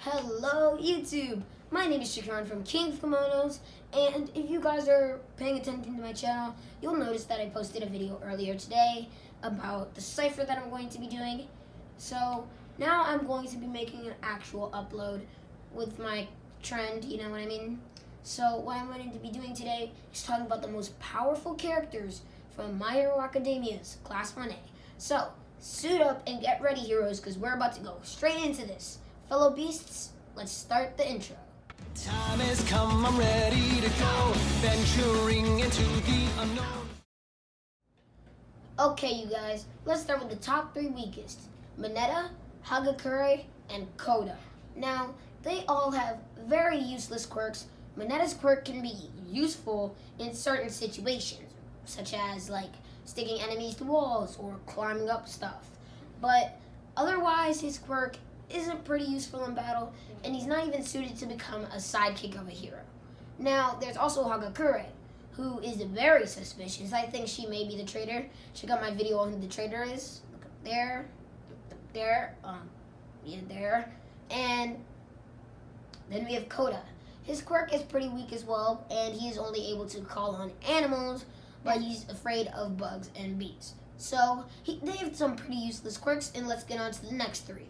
Hello YouTube! My name is Shikaran from King of Kimonos, and if you guys are paying attention to my channel, you'll notice that I posted a video earlier today about the cipher that I'm going to be doing. So now I'm going to be making an actual upload with my trend, you know what I mean? So what I'm going to be doing today is talking about the most powerful characters from My Hero Academia's Class 1A. So suit up and get ready, heroes, because we're about to go straight into this. Fellow beasts, let's start the intro. Time has come, I'm ready to go, venturing into the unknown. Okay, you guys, let's start with the top three weakest. Mineta, Hagakure, and Koda. Now, they all have very useless quirks. Mineta's quirk can be useful in certain situations, such as like sticking enemies to walls or climbing up stuff. But otherwise, his quirk isn't pretty useful in battle, and he's not even suited to become a sidekick of a hero. Now, there's also Hagakure, who is very suspicious. I think she may be the traitor. Check out my video on who the traitor is. Look up there, there. And then we have Koda. His quirk is pretty weak as well, and he is only able to call on animals, but he's afraid of bugs and bees. So they have some pretty useless quirks, and let's get on to the next three.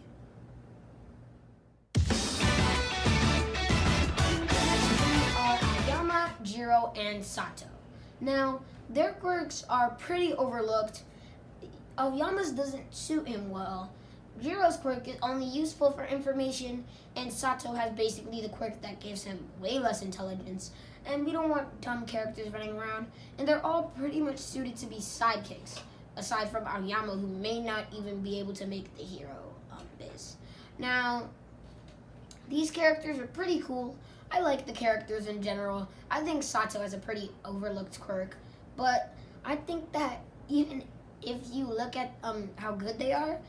Jiro, and Sato. Now, their quirks are pretty overlooked. Aoyama's doesn't suit him well. Jiro's quirk is only useful for information, and Sato has basically the quirk that gives him way less intelligence. And we don't want dumb characters running around, and they're all pretty much suited to be sidekicks, aside from Aoyama, who may not even be able to make the hero biz. Now, these characters are pretty cool. I like the characters in general. I think Sato has a pretty overlooked quirk, but I think that even if you look at how good they are,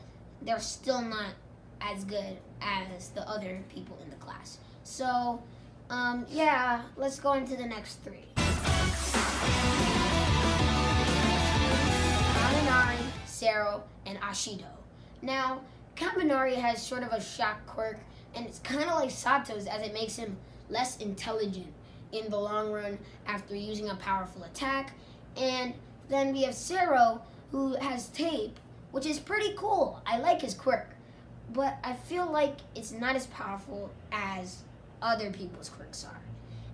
they're still not as good as the other people in the class. So, yeah, let's go into the next three. Kaminari, Sero, and Ashido. Now, Kaminari has sort of a shock quirk, and it's kind of like Sato's, as it makes him less intelligent in the long run after using a powerful attack. And then we have Sero, who has tape, which is pretty cool. I like his quirk, but I feel like it's not as powerful as other people's quirks are.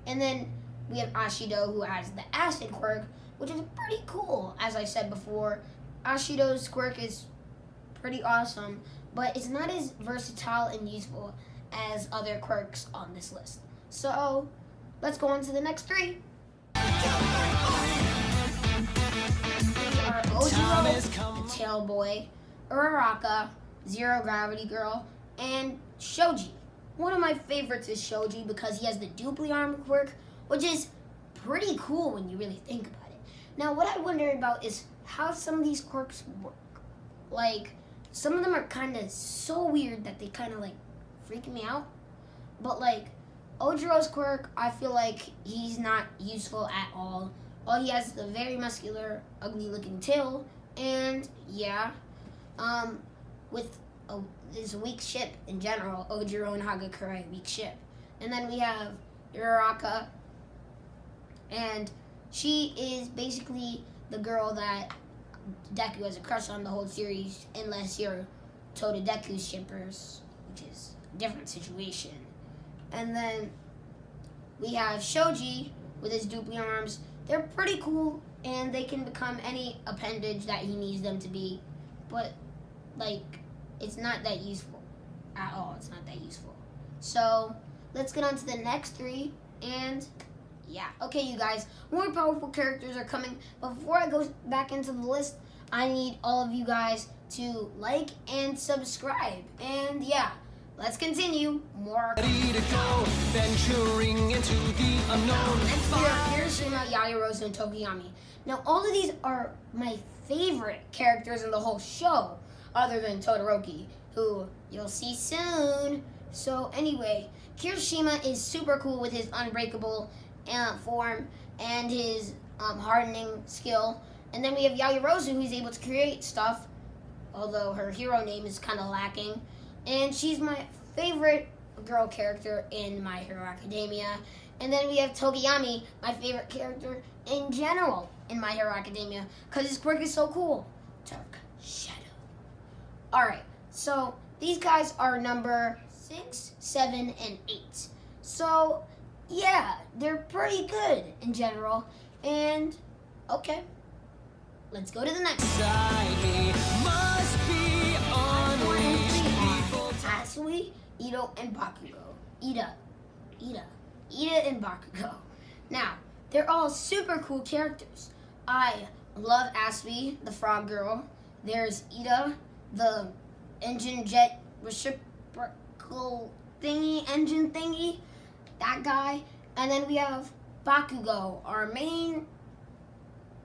And then we have Ashido, who has the acid quirk, which is pretty cool. As I said before, Ashido's quirk is pretty awesome, but it's not as versatile and useful as other quirks on this list. So, let's go on to the next three. We are Ojiro, the Tail Boy, Uraraka, Zero Gravity Girl, and Shoji. One of my favorites is Shoji because he has the dupli arm quirk, which is pretty cool when you really think about it. Now, what I wonder about is how some of these quirks work. Like, some of them are kind of so weird that they kind of like freak me out. But like, Ojiro's quirk, I feel like he's not useful at all. All he has is a very muscular, ugly-looking tail, and yeah, with this weak ship in general, Ojiro and Hagakure, weak ship. And then we have Uraraka, and she is basically the girl that Deku has a crush on the whole series, unless you're Totodeku's shippers, which is a different situation. And then we have Shoji with his dupli arms. They're pretty cool, and they can become any appendage that he needs them to be. But, like, it's not that useful at all. It's not that useful. So, let's get on to the next three. And, yeah. Okay, you guys. More powerful characters are coming. But before I go back into the list, I need all of you guys to like and subscribe. And, yeah. Let's continue. More. Ready to go, venturing into the unknown. Next we have Hiroshima, Yaoyorozu, and Tokiyami. Now, all of these are my favorite characters in the whole show, other than Todoroki, who you'll see soon. So, anyway, Kirishima is super cool with his unbreakable form and his hardening skill. And then we have Yaoyorozu, who's able to create stuff, although her hero name is kind of lacking. And she's my favorite girl character in My Hero Academia. And then we have Togeyami, my favorite character in general in My Hero Academia, because his quirk is so cool. Dark Shadow. Alright, so these guys are number 6, 7, and 8. So, yeah, they're pretty good in general. And, okay, let's go to the next one. Asui, Ito, and Bakugo. Ida, and Bakugo. Now, they're all super cool characters. I love Asui, the frog girl. There's Ida, the engine jet reciprocal engine thingy. That guy. And then we have Bakugo, our main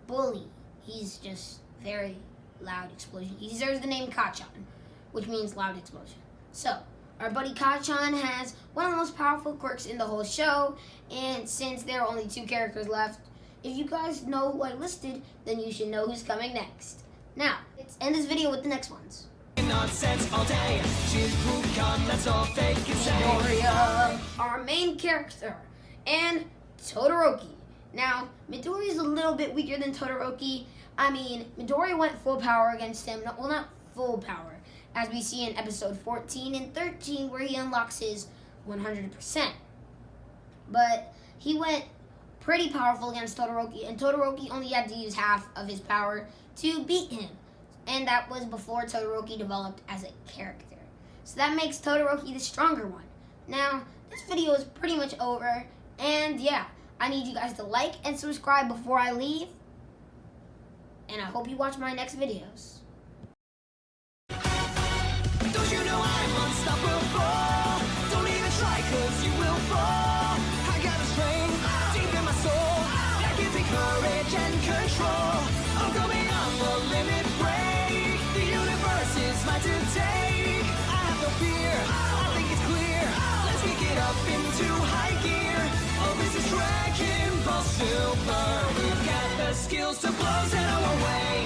bully. He's just very loud explosion. He deserves the name Kachan, which means loud explosion. So, our buddy Kachan has one of the most powerful quirks in the whole show, and since there are only 2 characters left, if you guys know who I listed, then you should know who's coming next. Now, let's end this video with the next ones. Nonsense all day. That's all they can say. Midoriya, our main character, and Todoroki. Now, Midori is a little bit weaker than Todoroki. I mean, Midori went full power against him. Well, not full power, as we see in episode 14 and 13, where he unlocks his 100%. But he went pretty powerful against Todoroki, and Todoroki only had to use half of his power to beat him. And that was before Todoroki developed as a character. So that makes Todoroki the stronger one. Now, this video is pretty much over, and yeah, I need you guys to like and subscribe before I leave, and I hope you watch my next videos. Don't you know I'm unstoppable? Don't even try, cause you will fall. I got a strength deep in my soul that gives me courage and control. I'm going on the limit break. The universe is mine to take. I have no fear, I think it's clear. Let's kick it up into high gear. Oh, this is Dragon Ball Super. We've got the skills to blow, send our way.